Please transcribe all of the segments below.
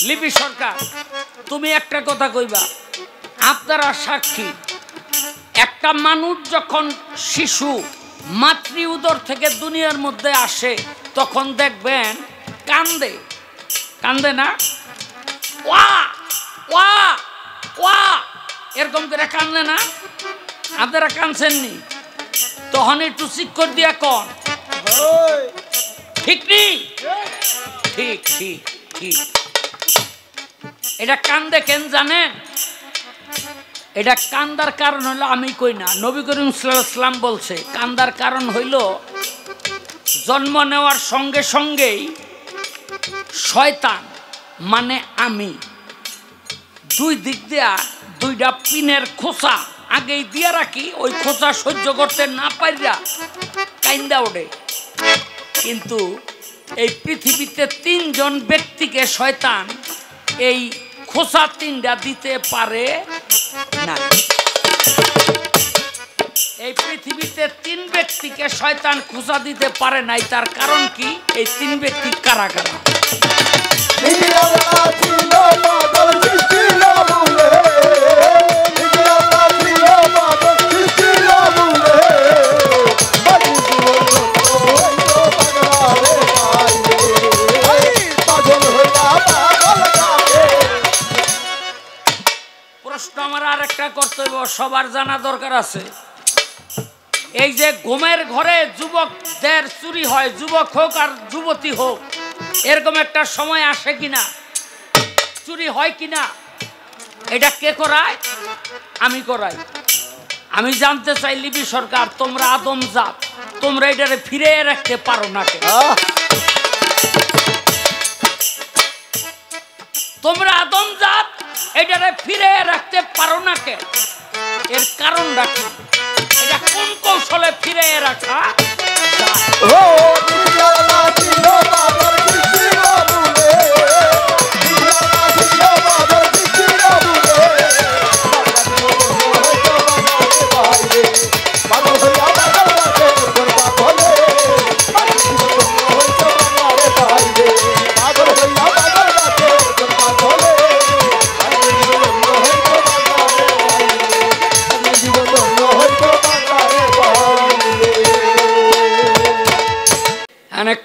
লিপি সরকার তুমি একটা কথা কইবা, আপনারা সাক্ষী, একটা মানুষ যখন শিশু মাতৃ উদর থেকে দুনিয়ার মধ্যে আসে তখন দেখবেন কান্দে, কান্দে না? ওয়া ওয়া ওয়া এরকম করে কান্দে না? আপনারা কাঁদছেননি? তখন একটু চিৎকার দিয়া কন, ঠিক নেই? ঠিক ঠিক ঠিক। এটা কান্দে কেন জানেন? এটা কান্দার কারণ হলো, আমি কই না, নবী করিম সাল্লাল্লাহু আলাইহি ওয়াসাল্লাম বলছে কান্দার কারণ হইল জন্ম নেওয়ার সঙ্গে সঙ্গেই শয়তান মানে আমি দুই দিক দিয়া দুইটা পিনের খোসা আগেই দিয়া রাখি, ওই খোসা সহ্য করতে না পারিয়া কাইন্দা ওঠে। কিন্তু এই পৃথিবীতে তিনজন ব্যক্তিকে শয়তান এই খোসা তিনটা দিতে পারে না। এই পৃথিবীতে তিন ব্যক্তিকে শয়তান খোসা দিতে পারে নাই, তার কারণ কি? এই তিন ব্যক্তি কারা কারা? প্রশ্ন আমার আর একটা কর্তব্য সবার জানা দরকার আছে। এই যে ঘুমের ঘরে যুবকদের চুরি হয়, যুবক হোক আর যুবতী হোক, এরকম একটা সময় আসে কিনা, চুরি হয় কিনা? এটা কে করায়? আমি করাই। আমি জানতে চাই লিপি সরকার, তোমরা আদম জাত, তোমরা এটারে ফিরে রাখতে পারো না কেন? তোমরা আদম জাত এটারে ফিরে রাখতে পারো না কেন? এর কারণ রাখি, এটা কোন কৌশলে ফিরে রাখা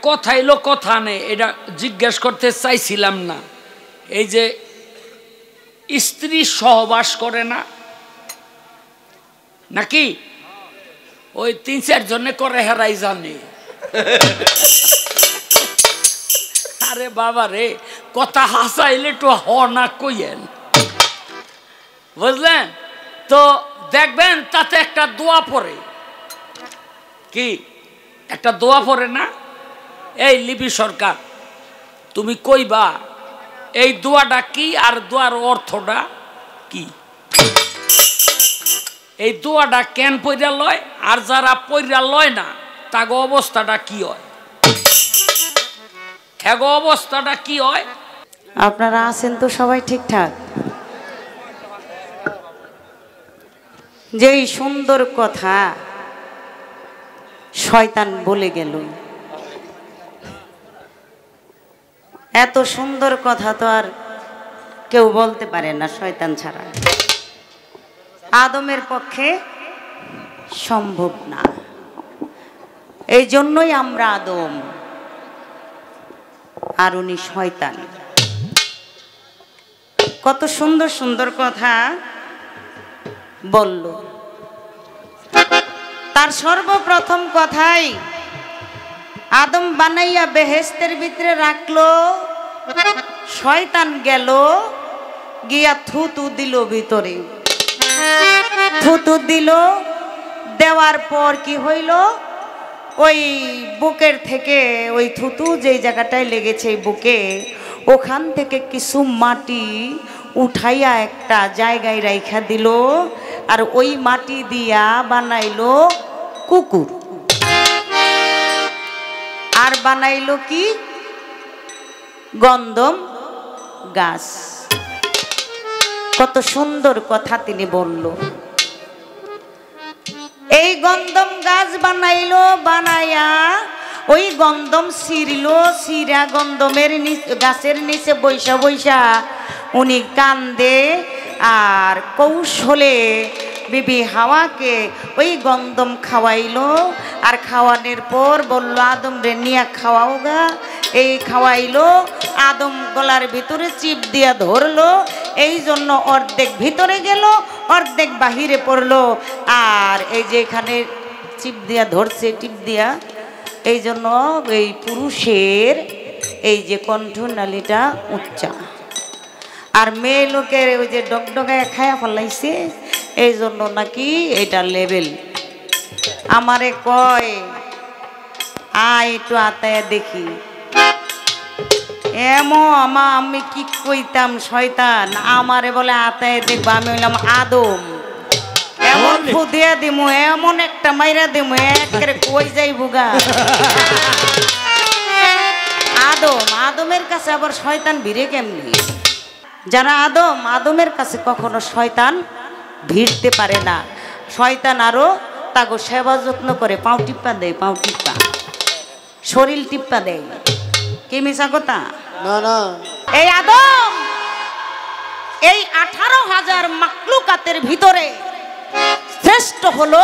কথা এলো কথা নেই, এটা জিজ্ঞেস করতে চাইছিলাম না। এই যে স্ত্রী সহবাস করে না নাকি, ওই ৩-৪ জনে করে, হেরাই জানে। আরে বাবা রে, কথা হাসাইলে একটু হ না কইয়েন, বুঝলেন তো? দেখবেন তাতে একটা দোয়া পড়ে, কি একটা দোয়া পড়ে না? এই লিপি সরকার তুমি কইবা এই দোয়াটা কি আর দোয়ার অর্থটা কি? এই দোয়াটা কেন পইরা লয় আর যারা পইরা লয় না তাগো অবস্থাটা কি হয়? হ্যাগো অবস্থাটা কি হয়? আপনারা আছেন তো সবাই ঠিকঠাক? যেই সুন্দর কথা শয়তান বলে গেল, এত সুন্দর কথা তো আর কেউ বলতে পারে না শয়তান ছাড়া, আদমের পক্ষে সম্ভব না। এই জন্যই আমরা আদম আর উনি শয়তান। কত সুন্দর সুন্দর কথা বলল। তার সর্বপ্রথম কথাই আদম বানাইয়া বেহেশতের ভিতরে রাখলো, শয়তান গেল গিয়া থুতু দিল ভিতরে, থুতু দিল, দেওয়ার পর কি হইল, ওই বুকের থেকে ওই থুতু যেই জায়গাটায় লেগেছে বুকে, ওখান থেকে কিছু মাটি উঠাইয়া একটা জায়গায় রাইখা দিল, আর ওই মাটি দিয়া বানাইলো কুকুর, আর বানাইলো কি গন্ধম গাছ। কত সুন্দর কথা তিনি বলল। এই গন্ধম গাছ বানাইলো, বানাইয়া ওই গন্ধম ছিঁড়ল, ছিঁড়া গন্ধমের গাছের নিচে বৈশা বৈশা উনি কান্দে আর কৌশলে বিবি হাওয়াকে ওই গন্ধম খাওয়াইলো। আর খাওয়ানোর পর বলল আদম রে নিয়া খাওয়াও গা। এই খাওয়াইলো, আদম গলার ভিতরে চিপ দিয়া ধরলো, এই জন্য অর্ধেক ভিতরে গেল, অর্ধেক বাহিরে পড়লো। আর এই যে এখানে চিপ দিয়া ধরছে, টিপ দিয়া, এই জন্য এই পুরুষের এই যে কণ্ঠনালীটা উচ্চা, আর মেয়ে লোকের ওই যে ডগডগায় খায়া ফেলাইছে, এই জন্য নাকি এটা লেভেল। আমারে কয় আয় একটু আতায় দেখি, আমি কি কইতাম শয়তান, আমারে বলে আতায় দেখবো। আমি বললাম আদম, এমন ফুদিয়া দিমু, এমন একটা মাইরা দিমু, একেবারে কই যাইবো গা। আদমের কাছে আবার শয়তান ভিড়ে কেমনি? যারা আদমের কাছে কখনো শয়তান ভিড়তে পারে না। শয়তান আরো তাগো সেবা যত্ন করে, পাও টিপ্পা দেয়, পাও টিপ্পা, শরীর টিপ্পা দেয়। কি মিশা কথা? না না, এই আদম এই 18,000 মাকলুকাতের ভিতরে শ্রেষ্ঠ হলো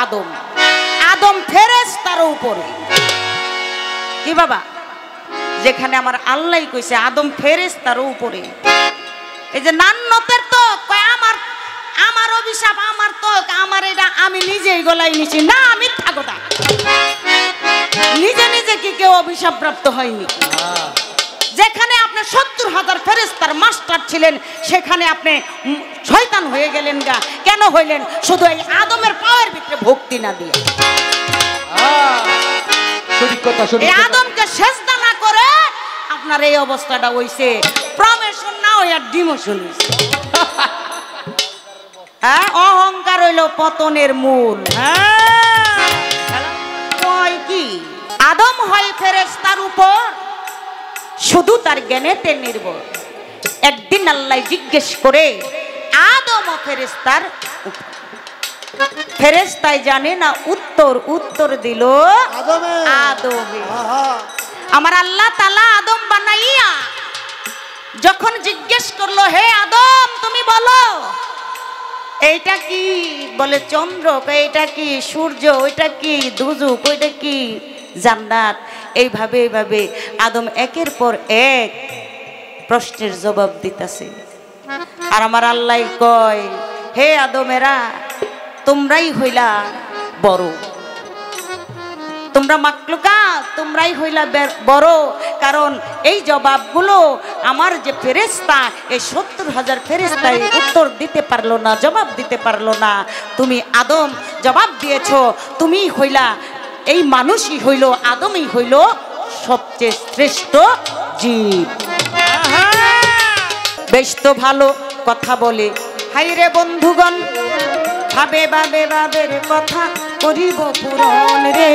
আদম। আদম ফেরেশতার উপরে। কি বাবা? যেখানে আমার আল্লাহ কইছে আদম ফেরেশতার উপরে। এই যে নান্নতের তো আমার অভিশাপ, আমার তো আমার এটা আমি নিজেই গলায় নিছি না, মিথ্যা কথা। নিজে নিজে কি কেউ অভিশাপ প্রাপ্ত হয়নি? যেখানে আপনি 70,000 ফেরেশতার মাস্টার ছিলেন, সেখানে আপনি শয়তান হয়ে গেলেন গা। কেন হইলেন? শুধু এই আদমের পাওয়ার ভিতরে ভক্তি না দিয়ে। এই আদমকে সেজদা না করে আপনার এই অবস্থাটা হইছে। প্রমোশন না হইয়া ডিমোশন হইছে। হ্যাঁ, অহংকার হইল পতনের মূল। হ্যাঁ, কি আদম হয় ফেরেশতার উপর, শুধু তার জ্ঞানেতে নির্ভর। একদিন আল্লাহ জিজ্ঞেস করে আদম ও ফেরেশতার, ফেরেশতাই জানে না উত্তর দিল আদমে। আমার আল্লাহ তাআলা আদম বানাইয়া যখন জিজ্ঞেস করলো, হে আদম তুমি বলো এইটা কি? বলে চন্দ্র, এইটা কি সূর্য, ওইটা কি দুজুক, ওইটা কি জান্নাত। এইভাবে আদম একের পর এক প্রশ্নের জবাব দিতেছে। আর আমার আল্লাহ কয়, হে আদমেরা তোমরাই হইলা বড়, তোমরা মাকলুকাত, তোমরাই হইলা বড়। কারণ এই জবাবগুলো আমার যে ফেরেশতা, এই 70,000 ফেরেশতায় উত্তর দিতে পারলো না, জবাব দিতে পারলো না। তুমি আদম জবাব দিয়েছো। তুমি হইলা, এই মানুষই হইল, আদমই হইল সবচেয়ে শ্রেষ্ঠ জীব। বেশ তো ভালো কথা বলে। হাই রে বন্ধুগণ, ভাবে বাবের কথা করিব পূরণ রে,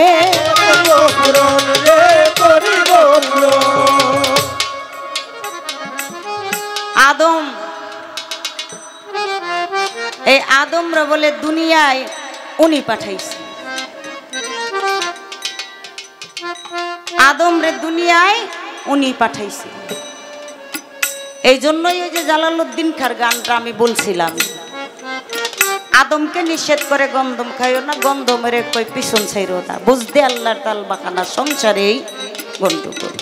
পূরণ রে, করিব পূরণ। আদম, এই আদমরা বলে দুনিয়ায় উনি পাঠাইছে। আদম রে দুনিয়ায় উনি পাঠাইছে। এই জন্যই ওই যে জালালউদ্দিন খার গানটা আমি বলছিলাম, আদমকে নিষেধ করে গন্ধম খাইও না, গন্ধমের কই পিছন ছাইরো না, বুঝতে আল্লাহর তাল বাখানা সংসারেই গন্ডগোল।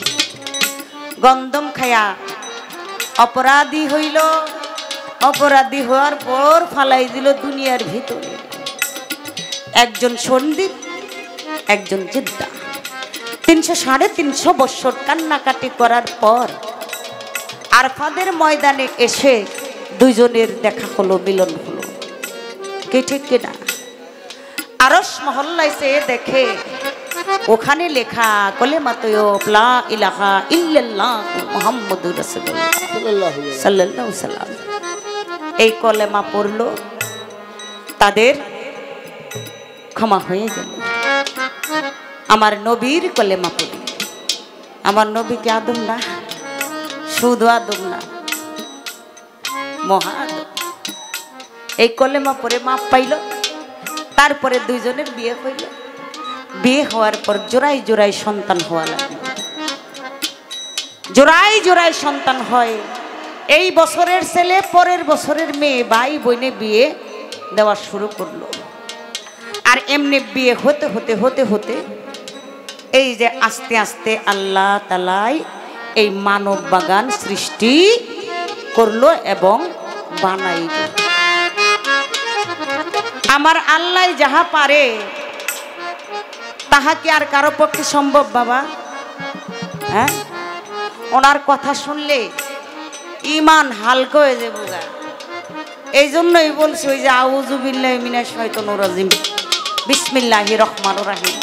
গন্ধম খায়া অপরাধী হইল, অপরাধী হওয়ার পর ফালাই দিল দুনিয়ার ভিতরে। একজন সন্দীপ, একজন জিদ্দা। 300-350 বছর কান্নাকাটি করার পর আরফাদের ময়দানে এসে দুইজনের দেখা হলো, মিলন হলো। কে ঠিক কিনা? আরশ মহল্লায় সে দেখে ওখানে লেখা কলেমা তৈয়ব লা ইলাহা ইল্লাল্লাহ মুহাম্মাদুর রাসূলুল্লাহ সাল্লাল্লাহু আলাইহি সাল্লাম। এই কলেমা পড়লো, তাদের ক্ষমা হয়ে গেল। আমার নবীর কলেমা পড়ি। আমার নবী কি আদম না? শুধু আদম না, মহা আদম। এই কলেমা পড়ে মাপ পাইল। তারপরে দুইজনের বিয়ে হইল। বিয়ে হওয়ার পর জোড়ায় জোড়ায় সন্তান হওয়া লাগে, জোড়ায় জোড়ায় সন্তান হয়। এই বছরের ছেলে পরের বছরের মেয়ে, ভাই বোনে বিয়ে দেওয়া শুরু করলো। আর এমনি বিয়ে হতে হতে হতে হতে এই যে আস্তে আস্তে আল্লাহ তাআলাই এই মানব বাগান সৃষ্টি করলো এবং বানাইল। আমার আল্লাহ যাহা পারে তাহা কি আর কারো পক্ষে সম্ভব বাবা? হ্যাঁ, ওনার কথা শুনলে ইমান হালকা হয়ে যাবো গা। এই জন্যই বলছি ওই যে আউযু বিল্লাহি মিনাশ শাইতানির রাজিম বিসমিল্লাহির রহমানির রহিম,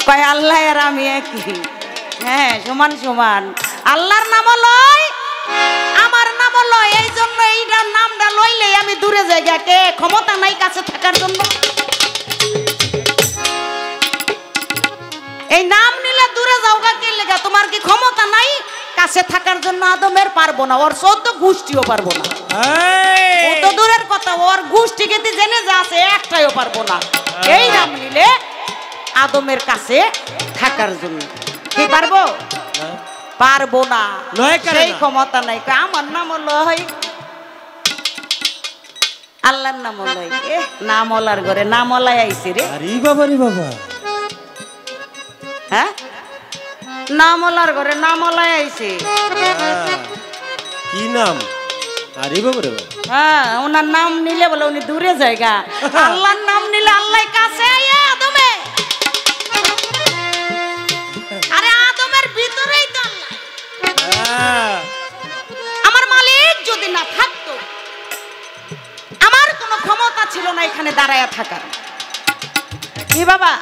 কয় আল্লাহ আর আমি একই। হ্যাঁ, সমান সমান। আল্লাহর নামও লয়, আমার নামও লয়। এই জন্য এইটার নামটা লইলে আমি দূরে যাই, কে ক্ষমতা নাই কাছে থাকার জন্য। এই নাম নিলে দূরে যাও গা, কে লেগা? তোমার কি ক্ষমতা নাই কাছে থাকার জন্য? আদমের পারবো না, ওর 14 গোষ্ঠীও পারবো না। ও তো দূরের কথা, ওর গোষ্ঠীকে জেনে যা আছে একটাইও পারবো না। এই নাম নিলে আদমের কাছে থাকার জন্য কি পারবো? পারবো না, সেই ক্ষমতা নাই। আমার নাম লয়, আল্লাহর নাম লয়। নামলার ঘরে নামলায় আইছে রে। আরে বাবা রে বাবা, হ্যাঁ, নামলার ঘরে নামলায় আইছে। কি নাম? আরে বাবা রে বাবা, হ্যাঁ, ওনার নাম নিলে বলে উনি দূরে জায়গা। আল্লাহর নাম নিলে আল্লাহ কাছে আইয়া আদমে। আরে আদমের ভিতরেই তো আল্লাহ। আমার মালিক যদি না থাকতো, আমার কোনো ক্ষমতা ছিল না এখানে দাঁড়ায়া থাকার। কি বাবা,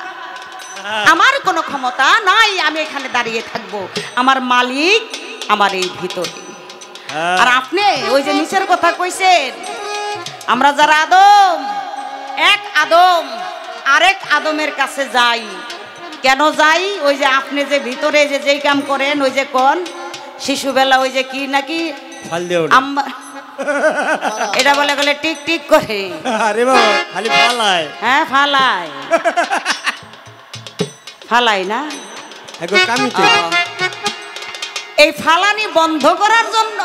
আমার কোনো ক্ষমতা নাই আমি এখানে দাঁড়িয়ে থাকবো। আমার মালিক আমার এই ভিতরে। আর আপনি ওই যে নিচের কথা কইছেন, আমরা যারা আদম, এক আদম আরেক আদমের কাছে যাই। কেন যাই? ওই যে আপনি যে ভিতরে যে যেই কাম করেন, ওই যে কোন শিশুবেলা ওই যে কি নাকি এটা বলে গেলে টিক টিক করে। আরে বাবা, খালি ফালায়। হ্যাঁ, ফালাই ফালাই না, এই ফালানি বন্ধ করার জন্য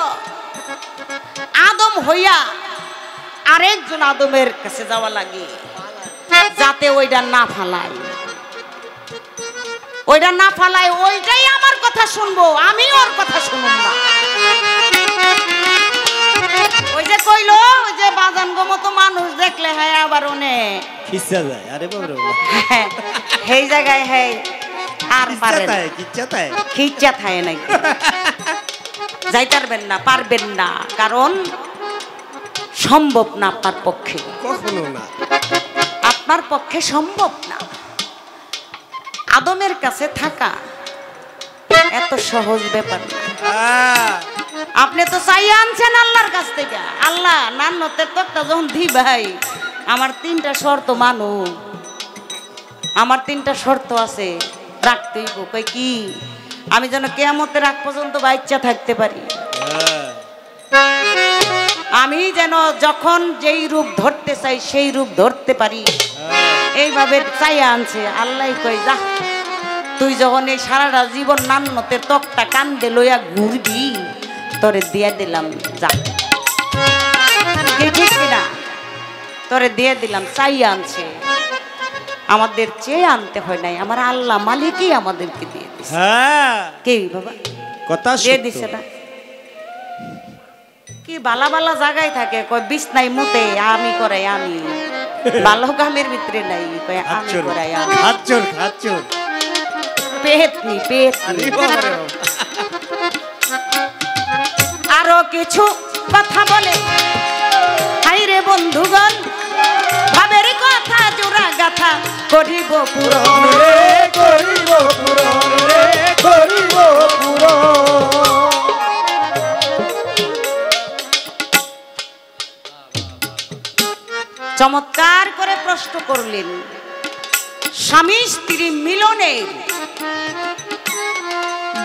আদম হইয়া আরেকজন আদমের কাছে যাওয়া লাগে, যাতে ওইটা না ফালায়। ওইটা না ফালায়, ওইটাই আমার কথা শুনবো, আমি ওর কথা শুনুন না। ওই যে কইলো যে বাজান গো মতো মানুষ দেখলে হ্যাঁ আবার ওনে খিচ্চা যায়। আরে বাবা রে বাবা, সেই জায়গায় হ্যাঁ আর পারে না, খিচ্চা থাকে নাকি? যাইতারবেন না, পারবেন না, কারণ সম্ভব না আপনার পক্ষে, কখনো না, আপনার পক্ষে সম্ভব না। আদমের কাছে থাকা এত সহজ ব্যাপার না। আপনি তো চাই আনছেন আল্লাহর কাছ থেকে। আল্লাহ নান্নতের তকটা যখন দি ভাই, আমার 3টা শর্ত মানো, আমার 3টা শর্ত আছে, রাখতেই কই কি? আমি যেন কিয়ামতের আগ পর্যন্ত বাচ্চা থাকতে পারি, আমি যেন যখন যেই রূপ ধরতে চাই সেই রূপ ধরতে পারি, এইভাবে চাই আনছে। আল্লাহ কই যা, তুই যখন এই সারাটা জীবন নান্নতের তকটা কান্দে লইয়া ঘুরবি, তোরে দিয়ে দিলাম, যা। ঠিক কিনা? তোরে দিয়ে দিলাম, চাই আনছে। আমাদের চেয়ে আনতে হয় নাই, আমার আল্লাহ মালিকই আমাদেরকে দিয়ে দিছে। কে বাবা কথা দিয়ে দিছে না? কি বালা বালা জায়গায় থাকে, কয় বিছনাই মুতে আমি করাই, আমি ভালো কামের ভিতরে নাই, কয় আমি করাই, আমি হাতচোর হাতচোর পেটনি পেটনি। আরো কিছু কথা বলে হাইরে বন্ধুগণ, ভাবের কথা জোড়া গাথা করিব পূরণ, করিব পূরণ রে, করিব পূরণ। চমৎকার করে প্রশ্ন করলেন, স্বামী স্ত্রী মিলনের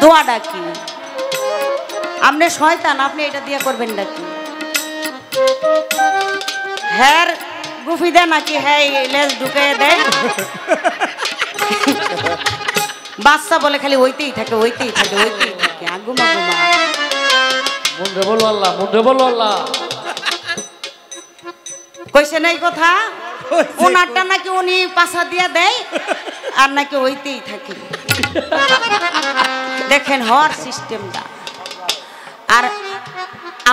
দোয়াটা কি? আপনি শয়তান, আপনি এটা দিয়ে করবেন নাকি? হ্যাঁ গুফি দেয় নাকি? হ্যাঁ লেজ ঢুকে দেয়, বাচ্চা বলে খালি ওইতেই থাকে ওইতেই থাকে ওইতেই থাকে আগুমা গুমা মুন্ডে বলো আল্লাহ, মুন্ডে বলো আল্লাহ। কইছে নাই কথা ওনারটা নাকি উনি পাশা দিয়া দেয় আর নাকি ওইতেই থাকে। দেখেন হওয়ার সিস্টেমটা। আর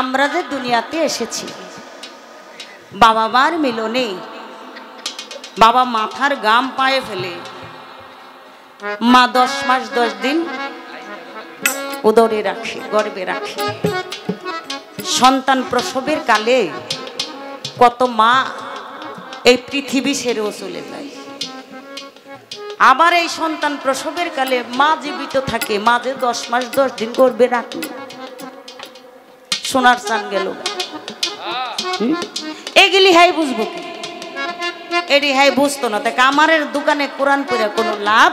আমরা যে দুনিয়াতে এসেছি বাবা মার মিলনে, বাবা মাথার গাম পায়ে ফেলে, মা 10 মাস 10 দিন উদরে রাখে, গর্ভে রাখে। সন্তান প্রসবের কালে কত মা এই পৃথিবী ছেড়েও চলে যায়। আবার এই সন্তান প্রসবের কালে মা জীবিত থাকে, মা যে 10 মাস 10 দিন গর্ভে রাখে। সোনার চান গেল এগুলি হাই বুঝবো কি? এটি হাই বুঝতো না। তাই কামারের দোকানে কোরআন পড়ে কোনো লাভ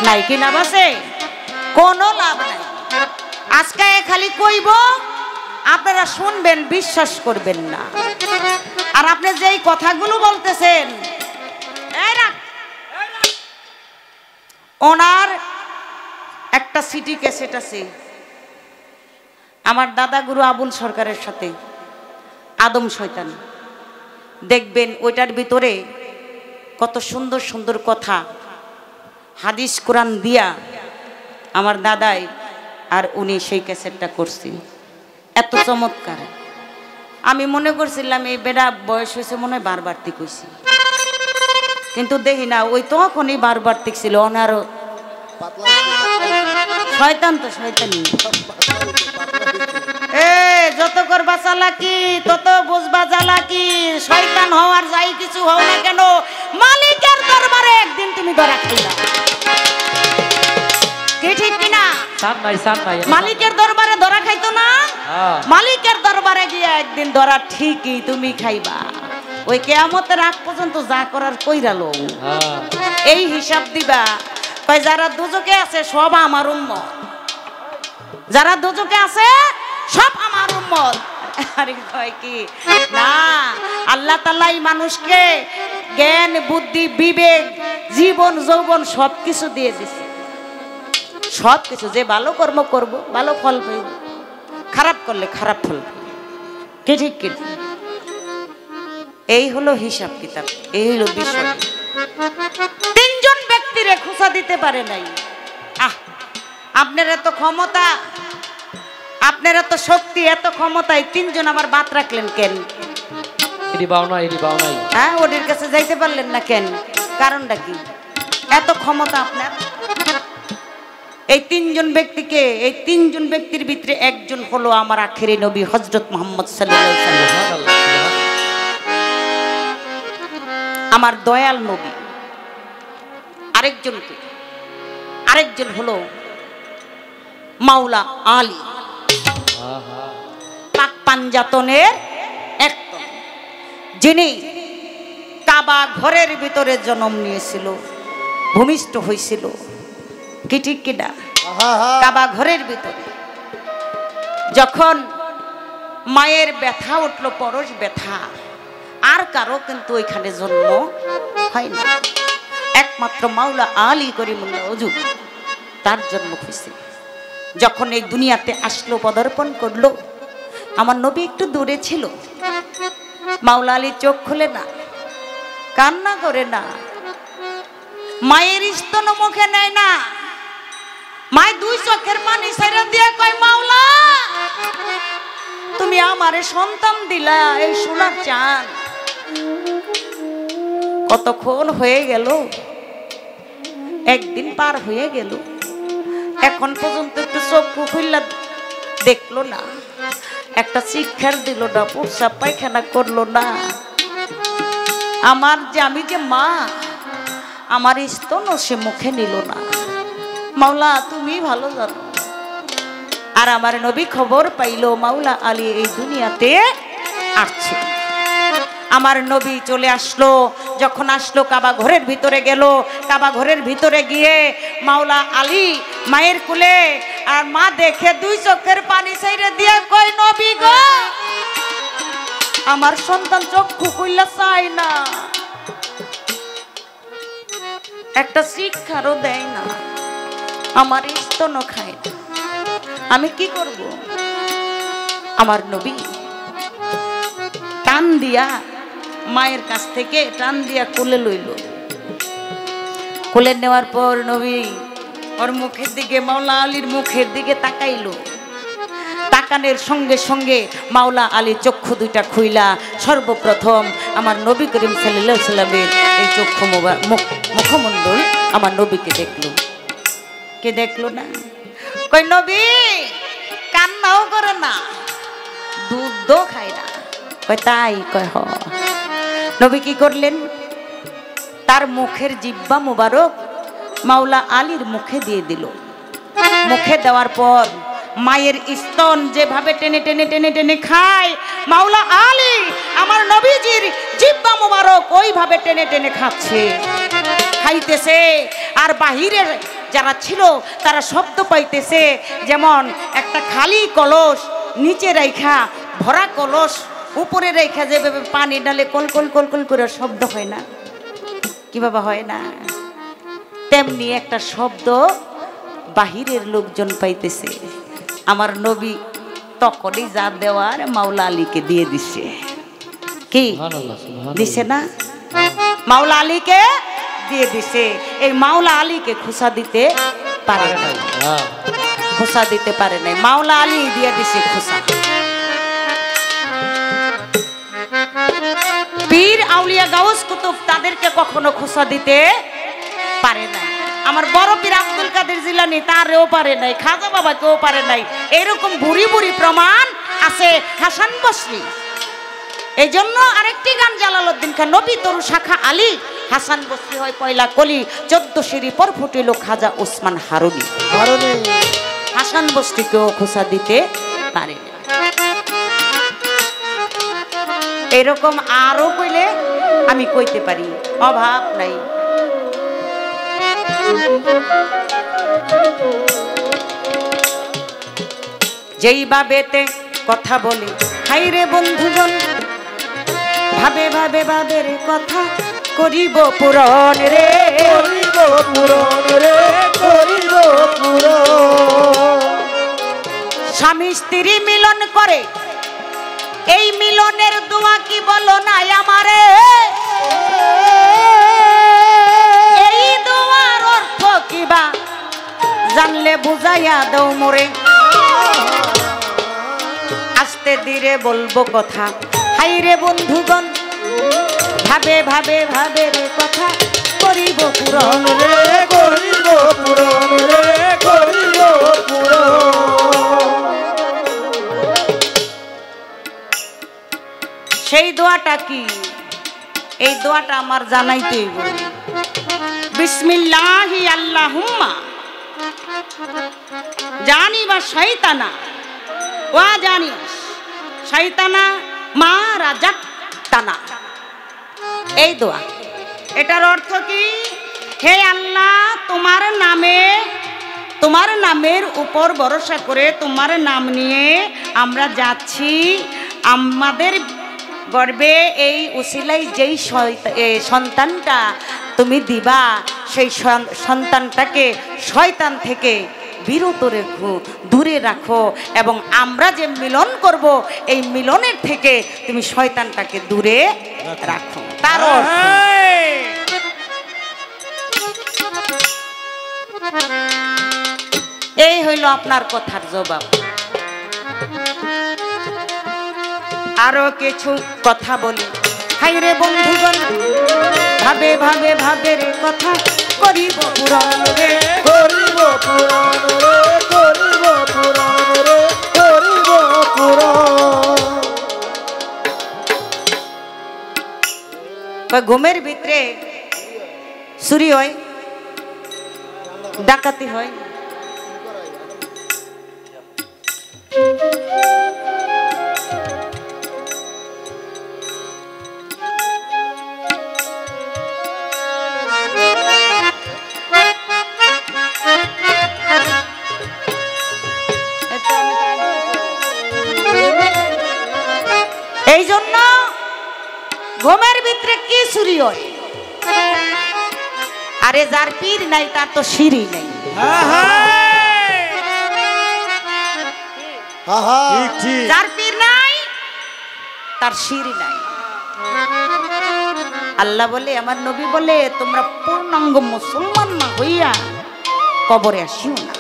নাই। কি লাভ আছে? কোনো লাভ নাই। আজকে খালি কইব, আপনারা শুনবেন, বিশ্বাস করবেন না। আর আপনি যেই কথাগুলো বলতেছেন, ওনার একটা সিটি ক্যাসেট আছে আমার দাদা গুরু আবুল সরকারের সাথে, আদম শয়তান। দেখবেন ওইটার ভিতরে কত সুন্দর সুন্দর কথা হাদিস কোরআন দিয়া আমার দাদাই আর উনি সেই ক্যাসেটটা করছি। এত চমৎকার। আমি মনে করছিলাম এই বেড়া বয়স হয়েছে মনে হয় বারবার্তিক হয়েছে, কিন্তু দেখি না ওই তখনই বারবার্তিক ছিল। ওনারও শয়তান তো শয়তানি। যত করবা চালাকি তত বুঝবা জ্বালাকি। শয়তান হওয়ার যাই কিছু হও না কেন, মালিকের দরবারে একদিন তুমি ধরা খাইলা। কি ঠিক কিনা? মালিকের দরবারে ধরা খাইতো না? মালিকের দরবারে গিয়ে একদিন ধরা ঠিকই তুমি খাইবা। ওই কিয়ামতের আগ পর্যন্ত যা করার কইরা লও, এই হিসাব দিবা। কই যারা দুজকে আছে সব আমার উম্মত, যারা দুজকে আছে সব আমার উম্মত। আরে কয় কি না, আল্লাহ তাআলা এই মানুষকে জ্ঞান বুদ্ধি বিবেক জীবন যৌবন সবকিছু দিয়ে দিছে। সবকিছু, যে ভালো কর্ম করব ভালো ফল পাইব, খারাপ করলে খারাপ ফল পাইব। কি ঠিক কি? এই হলো হিসাব কিতাব, এই হলো বিষয়। 3 জন ব্যক্তিরে খুঁজা দিতে পারে নাই। আপনার এত ক্ষমতা, আপনার এত শক্তি, এত ক্ষমতায় 3 জন আবার বাদ রাখলেন কেন? হ্যাঁ, ওদের কাছে যাইতে পারলেন না কেন? কারণটা কি? এত ক্ষমতা আপনার। এই 3 জন ব্যক্তিকে, এই 3 জন ব্যক্তির ভিতরে একজন হলো আমার আখেরি নবী হযরত মুহাম্মদ সাল্লাল্লাহু আলাইহি ওয়াসাল্লাম, আমার দয়াল নবী। আরেকজন হলো মাওলা আলী, পাক পাঞ্জাতনের একজন, যিনি কাবা ঘরের ভিতরে জন্ম নিয়েছিল, ভূমিষ্ঠ হয়েছিল। কি ঠিক কিনা? কাবা ঘরের ভিতরে যখন মায়ের ব্যথা উঠলো, পরশ ব্যথা, আর কারো কিন্তু ওইখানে জন্ম হয় না, একমাত্র মাওলা আলী করিমুল্লাহ ওজু তার জন্ম হয়েছে। যখন এই দুনিয়াতে আসলো, পদার্পণ করলো, আমার নবী একটু দূরে ছিল। মাওলা আলী চোখ খুলে না, কান্না করে না, মায়ের স্তন মুখে নেয় না। মায়ের 2 চোখের পানি ছেড়ে দিয়ে কয়, মাওলা তুমি আমারে সন্তান দিলা, এই সোনার চাঁদ। কতক্ষণ হয়ে গেল, একদিন পার হয়ে গেল, এখন পর্যন্ত একটু চক্ষু খুললা দেখলো না, একটা শিক্ষার দিল না, প্রস্রাব পায়খানা করলো না। আমি যে মা, আমার স্তন সে মুখে নিল না। মাওলা তুমি ভালো জানো। আর আমার নবী খবর পাইলো মাওলা আলী এই দুনিয়াতে আসছে। আমার নবী চলে আসলো। যখন আসলো, কাবা ঘরের ভিতরে গেল। কাবা ঘরের ভিতরে গিয়ে মাওলা আলী মায়ের কোলে, আর মা দেখে 2 চোখের পানি ছেড়ে দিয়ে কয়, নবী গো, আমার সন্তান চক্ষু খুললা চায় না, একটা শিক্ষারও দেয় না। আমার স্তনও খায় না, আমি কি করব? আমার নবী টান দিয়া মায়ের কাছ থেকে টান দিয়া কোলে লইল। কোলে নেওয়ার পর নবী ওর মুখের দিকে, মাওলা আলীর মুখের দিকে তাকাইলো। তাকানের সঙ্গে সঙ্গে মাওলা আলী চক্ষু দুইটা খুইলা সর্বপ্রথম আমার নবী করিম সাল্লাল্লাহু আলাইহি সাল্লামের এই চক্ষু মুখমণ্ডল আমার নবীকে দেখলো। কে দেখলো না? কই নবী কান্নাও করে না, দুধও খায় না। কয় তাই? কয় হ। নবী কি করলেন? তার মুখের জিহ্বা মুবারক মাওলা আলীর মুখে দিয়ে দিল। মুখে দেওয়ার পর মায়ের স্তন যেভাবে টেনে টেনে টেনে টেনে খায়, মাওলা আলী আমার নবীজির জিহ্বা মুবারক ওইভাবে টেনে টেনে খাচ্ছে, খাইতেছে। আর বাহিরের যারা ছিল তারা শব্দ পাইতেছে, যেমন একটা খালি কলস নিচে রাইখা ভরা কলস উপরে রেখা যেভাবে পানি ডালে কল কল কল কল করে শব্দ হয় না, কিভাবে হয় না, তেমনি একটা শব্দ বাহিরের লোকজন পাইতেছে। আমার নবী তখনই যা দেওয়ার মাওলা আলীকে দিয়ে দিছে। কি দিছে না? মাওলা আলীকে দিয়ে দিছে। এই মাওলা আলীকে খুশা দিতে পারে না, খুশা দিতে পারে নাই, মাওলা আলী দিয়ে দিছে খুশা। পীর আউলিয়া গাউস কুতুব তাদেরকে কখনো খুশা দিতে পারে না। আমার বড় পীর আব্দুল কাদের জিলানী তারেও পারে নাই, খাজা বাবাকেও পারে নাই। এরকম ভুরি ভুরি প্রমাণ আছে হাসান বসরি। এই জন্য আরেকটি গান জালালউদ্দিন খান, নবী তরু শাখা আলী হাসান বসরি হয় পয়লা কলি, 14 সিঁড়ি পর ফুটিল খাজা ওসমান হারুনি। হাসান বসরিকেও খুশা দিতে পারে না। এরকম আরো কইলে আমি কইতে পারি, অভাব নাই। যেই ভাবেতে কথা বলে হাইরে বন্ধুজন, ভাবে ভাবে ভাবের কথা করিব পুরন রে, করিব পুরন রে, করিব পুরন। স্বামী স্ত্রী মিলন করে, এই মিলনের দোয়া কি বলো না আমারে, এই দোয়ার অর্থ কিবা জানলে বুঝাইয়া দাও মোরে। আস্তে ধীরে বলবো কথা হাইরে বন্ধুগণ, ভাবে ভাবে ভাবের কথা করিব পুরন রে, করিব পুরন রে, করিব পুরন। সেই দোয়াটা কি? এই দোয়াটা আমার জানাইতেই হবে। বিসমিল্লাহি আল্লাহুম্মা জানি বা শয়তানা ওয়া জানি শয়তানা মা রাজাতানা। এই দোয়া, এটার অর্থ কি? হে আল্লাহ, তোমার নামে, তোমার নামের উপর ভরসা করে, তোমার নাম নিয়ে আমরা যাচ্ছি। আমাদের গর্বে এই উসিলাই যেই সন্তানটা তুমি দিবা, সেই সন্তানটাকে শয়তান থেকে বিরত রেখো, দূরে রাখো, এবং আমরা যে মিলন করব এই মিলনের থেকে তুমি শয়তানটাকে দূরে রাখো। তার এই হইল আপনার কথার জবাব। আরো কিছু কথা বলি হাইরে বন্ধুগণ, ভাবে ভাবে ভাবের কথা করিব পুরন রে, করিব পুরন রে, করিব পুরন রে, করিব পুরন। ঘুমের ভিতরে চুরি হয়, ডাকাতি হয়, এই জন্য ঘুমের ভিতরে কি চুরি হয়? আরে যার পীর নাই তার তো সিঁড়ি নাই। ঠিক ঠিক যার পীর নাই তার শির নাই। আল্লাহ বলে, আমার নবী বলে, তোমরা পূর্ণাঙ্গ মুসলমান না হইয়া কবরে আসিও না।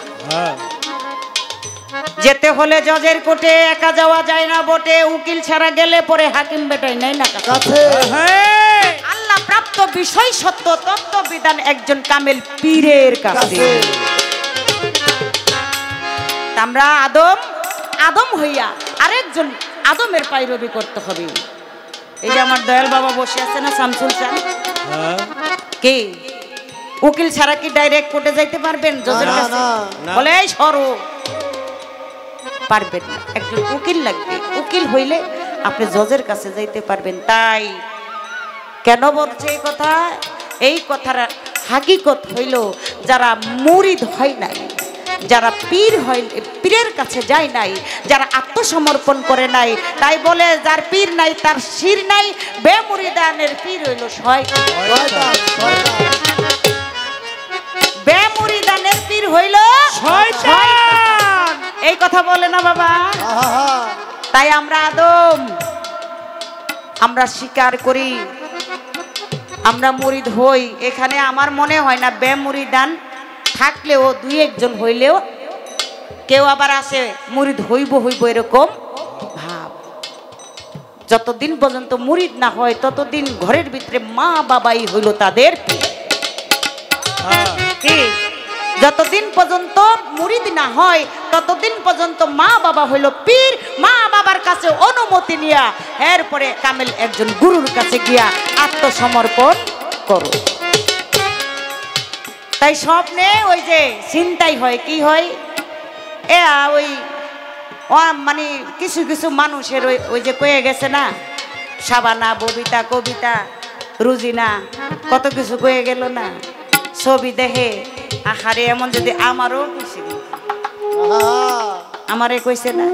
যেতে হলে জজের কোর্টে একা যাওয়া যায় না বটে, উকিল ছাড়া গেলে পরে হাকিম বেটাই নাই না কাছে। আল্লাহ প্রাপ্ত বিষয় সত্য তত্ত্ব বিধান একজন কামেল পীরের কাছে। আমরা আদম হইয়া আরেকজন আদমের পায়রবি করতে হবে। এই যে আমার দয়াল বাবা বসে আছে না, শামসুল চান, কি উকিল ছাড়া কি ডাইরেক্ট কোর্টে যাইতে পারবেন জজের কাছে? বলে এই সরো, পারবেন না, একজন উকিল লাগবে। উকিল হইলে আপনি জজের কাছে যাইতে পারবেন। তাই কেন বলছে এই কথা? এই কথার হাকিকত হইল, যারা মুরিদ হয় নাই, যারা পীর হয়, পীরের কাছে যায় নাই, যারা আত্মসমর্পণ করে নাই, তাই বলে যার পীর নাই তার শির নাই। বেমুরিদানের পীর হইল শয়তান। বেমুরিদানের পীর হইল শয়তান। এই কথা বলে না বাবা? তাই আমরা আদম, আমরা স্বীকার করি, আমরা মুরিদ হই। এখানে আমার মনে হয় না বেমুরিদান থাকলেও দুই একজন হইলেও কেউ আবার আসে মুরিদ হইব এরকম ভাব। যতদিন পর্যন্ত মুরিদ না হয় ততদিন ঘরের ভিতরে মা বাবাই হইল তাদের পীর। যতদিন পর্যন্ত মুরিদ না হয় ততদিন পর্যন্ত মা বাবা হইল পীর। মা বাবার কাছে অনুমতি নিয়া এরপরে কামেল একজন গুরুর কাছে গিয়া আত্মসমর্পণ করো। তাই স্বপ্নে ওই যে চিন্তাই হয়, কি হয়, ওই মানে কিছু কিছু মানুষের ওই যে কয়ে গেছে না, সাবানা, ববিতা, কবিতা, রুজিনা, কত কিছু কয়ে গেল না, ছবি দেখে আহারে এমন যদি আমারও কইছে, আমারে কইছে না,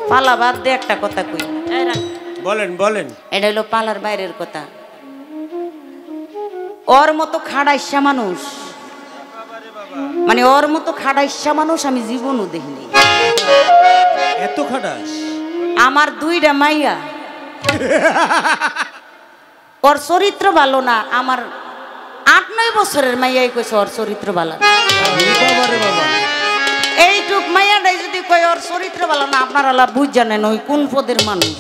পালা বাদ দিয়ে একটা কথা কই, বলেন বলেন। এটা হলো পালার বাইরের কথা। ওর মতো খাড়াইসা মানুষ, মানে ওর মতো খাড়াইসা মানুষ আমি জীবনও দেখিনি। এত খাটাস? আমার দুইটা মাইয়া, ওর চরিত্র ভালো না। আমার 8-9 বছরের মাইয়াই কইছে ওর চরিত্র ভালো না। এইটুক মাইয়াটাই যদি কই ওর চরিত্র ভালো না, আপনারা বুঝ জানেন ওই কোন পদের মানুষ।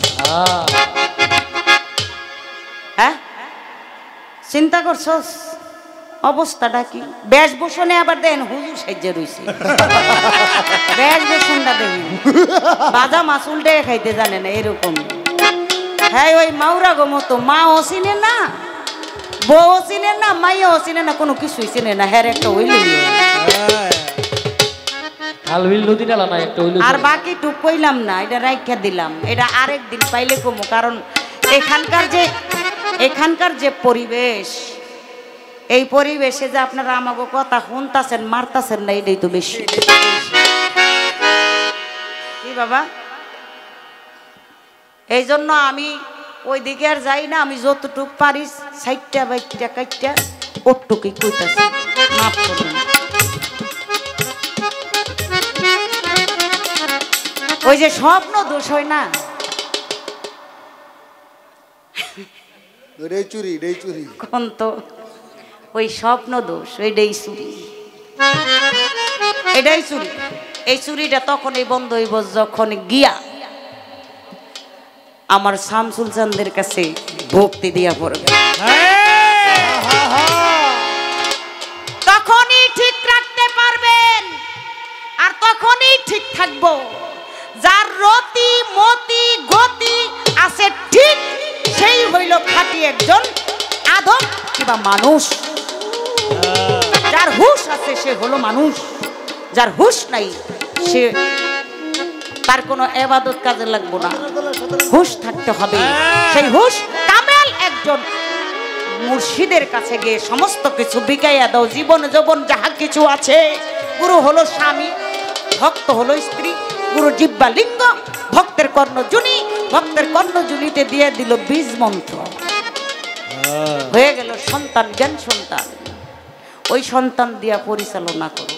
হ্যাঁ, চিন্তা করছস অবস্থাটা কি? বেশভূষণে আবার দেন হুজুর সাজ্জা রইছে, বেশভূষণটা দেখেন, বাজা মাছ উল্টে খাইতে জানে না এরকম। হ্যাঁ, ওই মাউরা গো মতো, মা ও চিনে না, বউ চিনে না, মাইয়াও চিনে না, কোনো কিছুই চিনে না। হ্যাঁ, একটা হইলেই আর বাকি টুক কইলাম না, এটা রাইখা দিলাম, এটা আরেকদিন পাইলে কমু। কারণ এখানকার যে পরিবেশ, এই পরিবেশে যে আপনারা আমাকে কথা শুনতাছেন, মারতাছেন না, এটাই তো বেশি। কি বাবা, এই জন্য আমি ওই দিকে আর যাই না। আমি যতটুক পারি সাইটটা বাইটটা কাইটটা ওটুকুই কইতাছি, মাফ করবেন। ওই যে স্বপ্ন দোষ হয় না, চুরি কোন তো ওই স্বপ্ন দোষ, ওইটাই চুরি, এটাই চুরি। এই চুরিটা তখনই বন্ধ হইব যখন গিয়া আমার শামসুল চাঁদের কাছে ভক্তি দিয়া পড়বে, তখনই ঠিক রাখতে পারবেন। আর তখনই ঠিক থাকবো যার রতি মতি গতি আছে ঠিক, সেই হইল খাঁটি একজন আদম কিংবা মানুষ। যার হুশ আছে সে হলো মানুষ, যার হুশ নাই সে, তার কোনো ইবাদত কাজে লাগবে না, হুশ থাকতে হবে। সেই হুশ কামেল একজন মুর্শিদের কাছে গিয়ে সমস্ত কিছু বিকাইয়া দাও। জীবন যৌবন যাহা কিছু আছে, গুরু হলো স্বামী, ভক্ত হলো স্ত্রী, গুরু জিহ্বা লিঙ্গ, ভক্তের কর্ণজুনি, ভক্তের কর্ণজুনিতে দিয়ে দিল বীজ মন্ত্র, হয়ে গেল সন্তান জ্ঞান সন্তান। ওই সন্তান দিয়া পরিচালনা করো,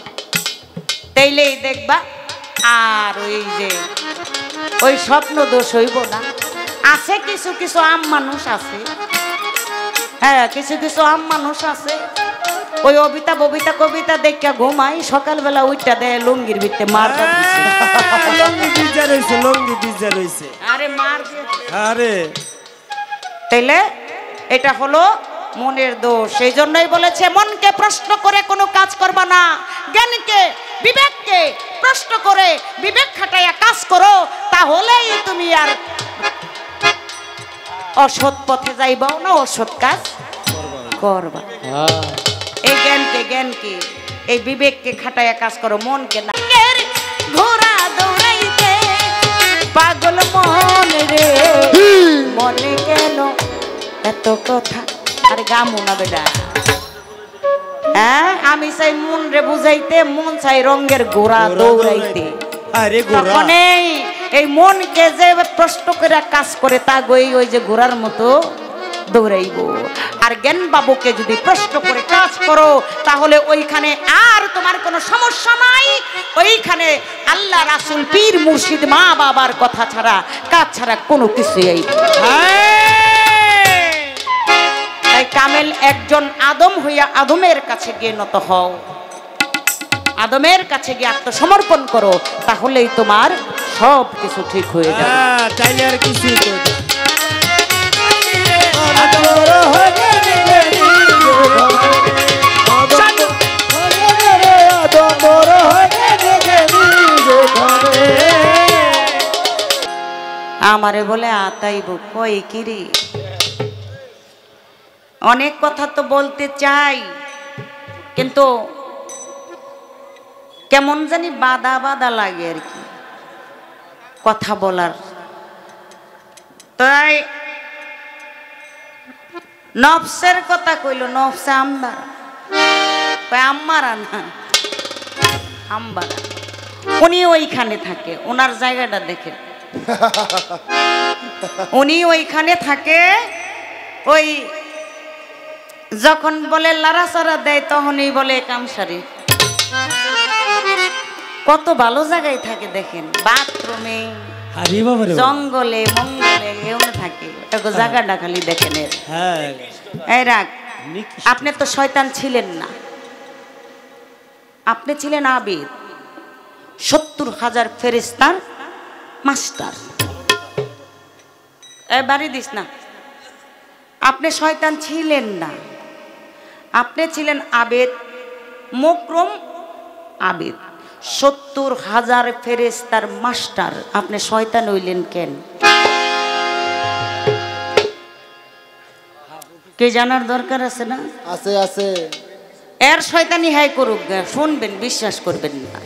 তাইলেই দেখবা আর ওই যে ওই স্বপ্ন দোষ হইব না। আছে কিছু কিছু আম মানুষ আছে, হ্যাঁ কিছু কিছু আম মানুষ আছে ওই অবিতা ববিতা কবিতা দেখা ঘুমাই, সকালবেলা উঠটা দেয় লুঙ্গির ভিতরে মার আরে মার আরে তাইলে এটা হলো মনের দোষ। সেই জন্যই বলেছে মনকে প্রশ্ন করে কোনো কাজ করবা না, জ্ঞানকে বিবেককে প্রশ্ন করে বিবেক খাটাইয়া কাজ করো, তাহলেই তুমি আর অসৎ পথে যাইবাও না, অসৎ কাজ করবা। এই জ্ঞানকে এই বিবেককে খাটাইয়া কাজ করো, মনকে না। ঘোড়া দৌড়াইতে পাগল মন রে, মনে কেন এত কথা। আরে গামু না বেটা, হ্যাঁ আমি চাই মন রে বুঝাইতে, মন চাই রঙের ঘোড়া দৌড়াইতে। আরে তখন এই মনকে যে প্রশ্ন করে কাজ করে তা গই ওই যে ঘোড়ার মতো দৌড়াইব। আর জ্ঞান বাবুকে যদি প্রশ্ন করে কাজ করো তাহলে ওইখানে আর তোমার কোনো সমস্যা নাই, ওইখানে আল্লাহ রাসূল পীর মুর্শিদ মা বাবার কথা ছাড়া কাজ ছাড়া কোনো কিছুই আইব। তাই কামেল একজন আদম হইয়া আদমের কাছে গিয়ে নত হও, আদমের কাছে গিয়ে আত্মসমর্পণ করো, তাহলেই তোমার সব কিছু ঠিক হয়ে যাবে। তাইলে আর কিছু আমারে বলে আতাইব কই কিরি, অনেক কথা তো বলতে চাই কিন্তু কেমন জানি বাধা বাধা লাগে আর কি কথা বলার। তাই নফসের কথা কইল, নফসে আম্বারা, আম্মারা না আম্বারা, উনি ওইখানে থাকে, ওনার জায়গাটা দেখে উনি ওইখানে থাকে। ওই যখন বলে লাড়াচাড়া দেয় তখনই বলে কামসারি। কত ভালো জায়গায় থাকে দেখেন, বাথরুমে জঙ্গলে মঙ্গলে এমন থাকে, জায়গাটা খালি দেখেন। এই রাখ, আপনি তো শয়তান ছিলেন না, আপনি ছিলেন আবিদ, 70,000 ফেরেশতার মাস্টার। বাড়ি দিস না, আপনি শয়তান ছিলেন না, আপনি ছিলেন আবেদ, মুকরম আবেদ, 70,000 ফেরেশতার মাস্টার। আপনি শয়তান হইলেন কেন? কে জানার দরকার আছে না? আছে আছে। এর শয়তানি হাই করুক, শুনবেন, বিশ্বাস করবেন না।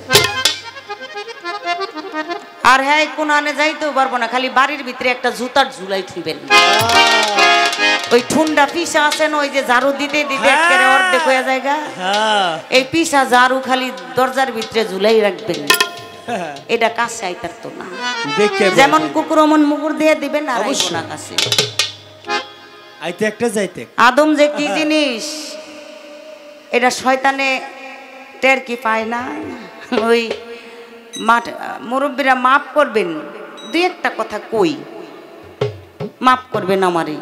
আর হ্যাঁ কোন আনে যাইতেও পারবো না, খালি বাড়ির ভিতরে একটা জুতার ঝুলাই থুইবেন। ওই ঠুন্ডা পিসা আছেন, ওই যে ঝাড়ু দিতে দিতে একেবারে অর্ধেক হয়ে জায়গা, এই পিসা ঝাড়ু খালি দরজার ভিতরে ঝুলাই রাখবেন। এটা কাছে আইতার তো না, যেমন কুকুর অমন মুকুর দিয়ে দিবেন। আর না কাছে আইতে একটা যাইতে। আদম যে কি জিনিস এটা শয়তানে টের কি পায় না। ওই মাঠ মুরব্বীরা মাফ করবেন, দুই একটা কথা কই, মাফ করবেন আমারই।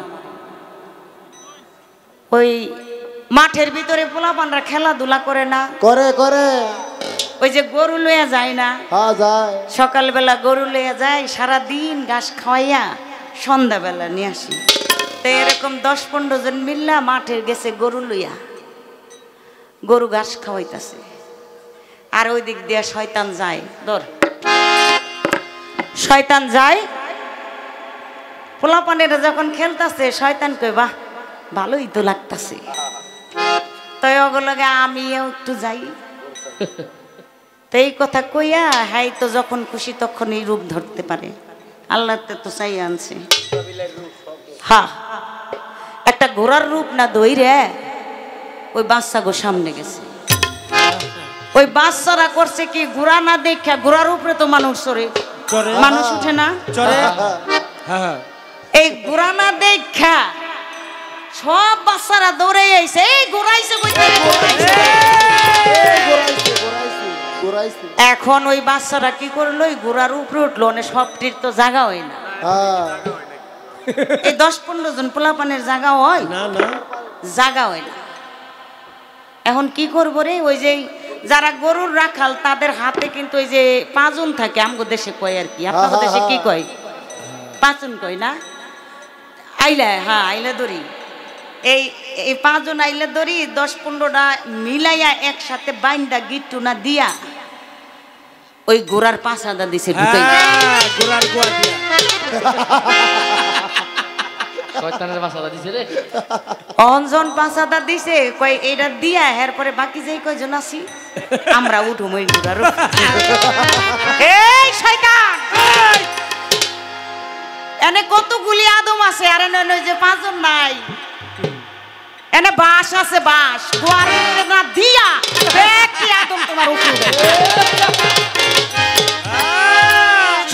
ওই মাঠের ভিতরে পোলাপানরা খেলাধুলা করে না? করে করে। ওই যে গরু লইয়া যায় না? হ্যাঁ যায়। সকালবেলা গরু লইয়া যায়, সারাদিন ঘাস খাওয়াইয়া সন্ধ্যাবেলা নিয়ে আসি। তো এরকম 10-15 জন মিল্লা মাঠে গেছে গরু লইয়া, গরু ঘাস খাওয়াইতেছে। আর ওই দিক দিয়ে শয়তান যায়, ধর শয়তান যায়, পোলাপানেরা যখন খেলতেছে শয়তান কই বাহ ভালোই তো লাগতেছে, তো ওগুলোকে আমিও একটু যাই। তো এই কথা কইয়া হাই তো যখন খুশি তখন এই রূপ ধরতে পারে, আল্লাহ তো চাই আনছে। হ্যাঁ একটা ঘোড়ার রূপ না দইরে ওই বাচ্চা গো সামনে গেছে। ওই বাচ্চারা করছে কি, ঘোড়া না দেখা, ঘোড়ার উপরে তো মানুষ চড়ে, মানুষ উঠে না, এই ঘোড়া না দেখা সব বাচ্চারা দৌড়ে আইছে, এই ঘুরাইছে কইতে ঘুরাইছে। এখন ওই বাচ্চারা কি করলো, ওই ঘোড়ার উপরে উঠলো, মানে সবটির তো জায়গা হয় না। এই 10-15 জন পোলাপানের জায়গা হয় না না, জায়গা হয় না। এখন কি করবো রে, ওই যে যারা গরুর রাখাল তাদের হাতে কিন্তু ওই যে পাঁচন থাকে, আমগো দেশে কয় আর কি, আপনাদের দেশে কি কয়, পাঁচন কয় না, আইলা, হ্যাঁ আইলা দড়ি। এই এই পাঁচজন আইলা দড়ি 10-15টা মিলাইয়া একসাথে বাইন্দা গিট্টু না দিয়া ওই ঘোড়ার পাছাদা দিছে ঢুকাই, ঘোড়ার গোয়া দিয়া শয়তানের বাসাটা দিছে রে। অঞ্জন পাছাদা দিছে, কয় এইটা দিয়া এরপরে বাকি যেই কয়জন আছি আমরা উঠুম ওই ঘোড়ার উপরে। এই শয়তান, এনে কতগুলি আদম আছে, আর এনে ওই যে পাঁচজন নাই, এনে বাস আছে, বাস দুয়ারে না দিয়া কি আদম তোমার উপরে।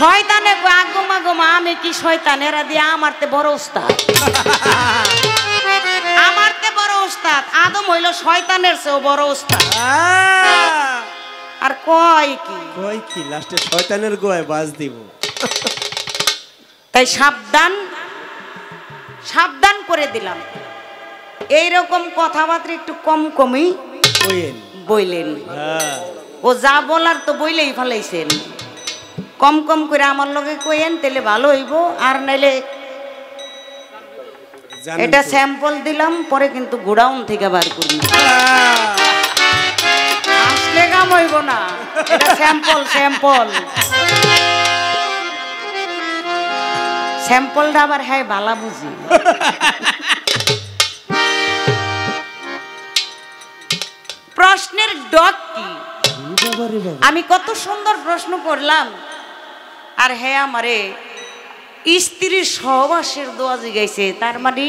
শয়তানে আগমা গমা, আমি কি শয়তান, এরা দিয়ে আমারতে বড় ওস্তাদ, আমারতে বড় ওস্তাদ। আদম হইল শয়তানের চেয়েও বড় ওস্তাদ। আর কয় কি লাস্টে শয়তানের গোয়ায় বাজ দিব। তাই সাবধান, সাবধান করে দিলাম, এইরকম কথাবার্তা একটু কম কমই বইলেন। ও যা বলার তো বইলেই ফেলাইছেন, কম কম করে আমার লগে কইেন, তাহলে ভালো হইব। আর নাইলে এটা স্যাম্পল দিলাম, পরে কিন্তু গোডাউন থেকে বার করব, আসলে কাম হইব না। এটা স্যাম্পল, স্যাম্পল, স্যাম্পলটা আবার হ্যাঁ ভালো বুঝি। প্রশ্নের ডক কি, আমি কত সুন্দর প্রশ্ন করলাম, আর হ্যাঁ আমারে স্ত্রীর সহবাসের দোয়া জিগাইছে। তার মানে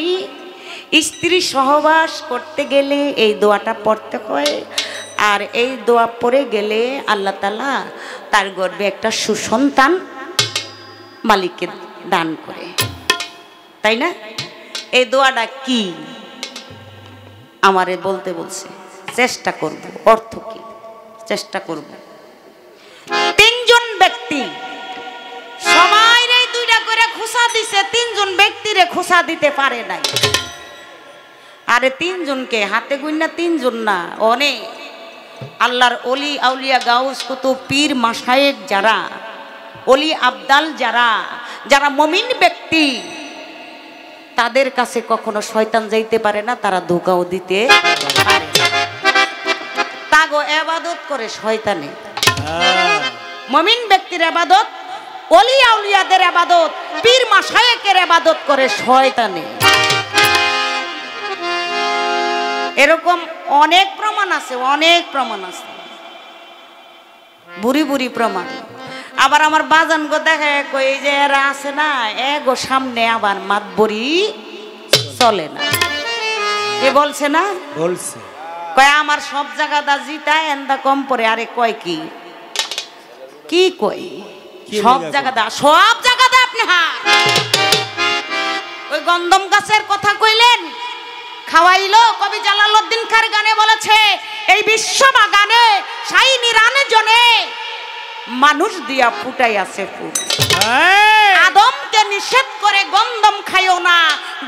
স্ত্রী সহবাস করতে গেলে এই দোয়াটা পড়তে হয়, আর এই দোয়া পড়ে গেলে আল্লাহ তাআলা তার গর্ভে একটা সুসন্তান মালিককে দান করে, তাই না? এই দোয়াটা কি আমারে বলতে বলছে, চেষ্টা করব, অর্থ কি চেষ্টা করব। 3 জন ব্যক্তি সবাই এই 2টা করে খোসা দিছে, 3 জন ব্যক্তিরে খোসা দিতে পারে নাই। আরে 3 জনকে হাতে গুইনা 3 জন না, অনেক আল্লাহর ওলি আউলিয়া গাউস কুতুব পীর মাশায়েখ যারা ওলি আবদাল যারা যারা মুমিন ব্যক্তি, তাদের কাছে কখনো শয়তান যাইতে পারে না, তারা ধোঁকাও দিতে পারে। তাগো ইবাদত করে শয়তানে, মুমিন ব্যক্তির ইবাদত, ওলি আউলিয়াদের ইবাদত, পীর মাশায়েখের ইবাদত করে শয়তানে। এরকম অনেক প্রমাণ আছে, অনেক প্রমাণ আছে, বুড়ি বুড়ি প্রমাণ। আবার আমার বাজান গো দেখে কই যে এরা আছে না, এগো সামনে আবার মাতবরি চলে না, এ বলছে না, বলছে কয় আমার সব জায়গাটা জিতা এন্দা কম পরে। আরে কয় কি কি কই, সব জায়গাটা, সব জায়গাটা আপনি হার। ওই গন্ধম গাছের কথা কইলেন, খাওয়াইলো কবি জালালউদ্দিন খার গানে বলেছে, এই বিশ্ব বাগানে শাইনি রানে জনে মানুষ দিয়া ফুটাই আছে ফুল। আদমকে নিষেধ করে গন্ধম খাইও না,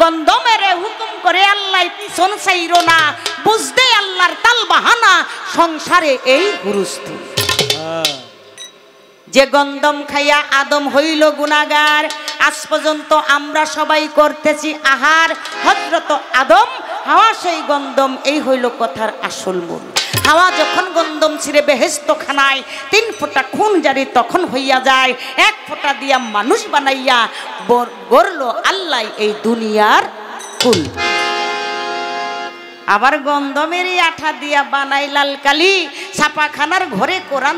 গন্ধমের হুকুম করে আল্লাহ পিছন চাইরো না, বুঝতে আল্লাহর তাল বাহানা, সংসারে এই হুরুস্থুল। যে গন্ধম খাইয়া আদম হইল গুনাহগার, আজ পর্যন্ত আমরা সবাই করতেছি আহার। হযরত আদম, হাওয়া সেই গন্ধম, এই হইল কথার আসল মূল। হাওয়া যখন গন্ধম ছিঁড়ে বেহেশত খানায় 3 ফোঁটা খুন জারি তখন হইয়া যায়, 1 ফোঁটা দিয়া মানুষ বানাইয়া গড়ল আল্লাহ এই দুনিয়ার কুল। আবার গন্ধমেরই আঠা দিয়া বানাই লাল কালি, ছাপাখানার ঘরে কোরআন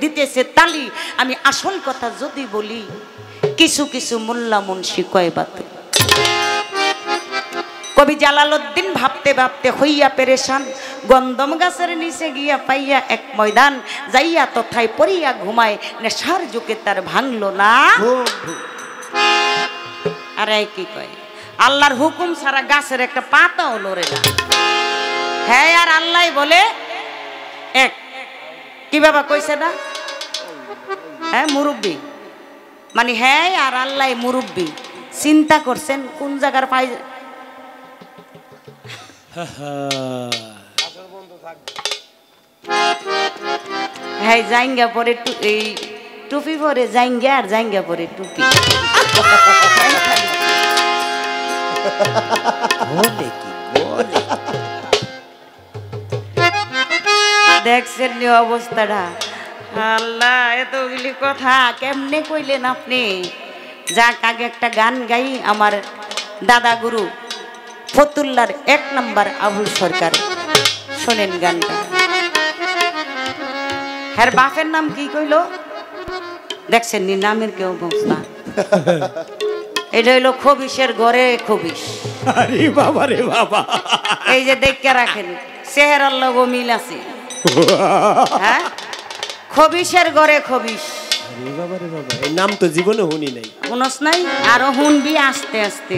দিতেছে তালি। আমি আসল কথা যদি বলি, কিছু কিছু মোল্লা মুন্সি কয় বাতে। কবি জালালউদ্দিন ভাবতে ভাবতে হইয়া পেরেশান, গন্ধম গাছের নিচে গিয়া পাইয়া এক ময়দান, যাইয়া তথায় পড়িয়া ঘুমায়, নেশার যুগে তার ভাঙলো না। আরে কি কয়, আল্লাহর হুকুম ছাড়া গাছের একটা পাতাও লড়ে না। হ্যাঁ আর আল্লাহ বলে এক। কি বাবা কইছে না? হ্যাঁ মুরব্বী মানে হ্যাঁ আর আল্লাহ মুরব্বী। চিন্তা করছেন কোন জায়গার পাই। হ্যাঁ জাইঙ্গা পরে এই টুপি পরে জাইঙ্গা আর জাইঙ্গা পরে টুপি। দেখছেন নি অবস্থাটা? আল্লাহ এতগুলি কথা কেমনে কইলেন আপনি? যাক আগে একটা গান গাই আমার দাদা গুরু ফতুল্লার 1 নম্বর আবুল সরকার। শোনেন গানটা। হ্যাঁ বাপের নাম কি কইল? দেখছেন নি নামের কেউ অবস্থা। এটা হইলো খবিশের ঘরে খবিশ। আরে বাবা রে বাবা, এই যে দেখে রাখেন চেহারার লগো মিল আছে। হ্যাঁ খবিশের ঘরে খবিশ। আরে বাবা রে বাবা, এই নাম তো জীবনে শুনি নাই। শুনস নাই? আরো শুনবি আস্তে আস্তে।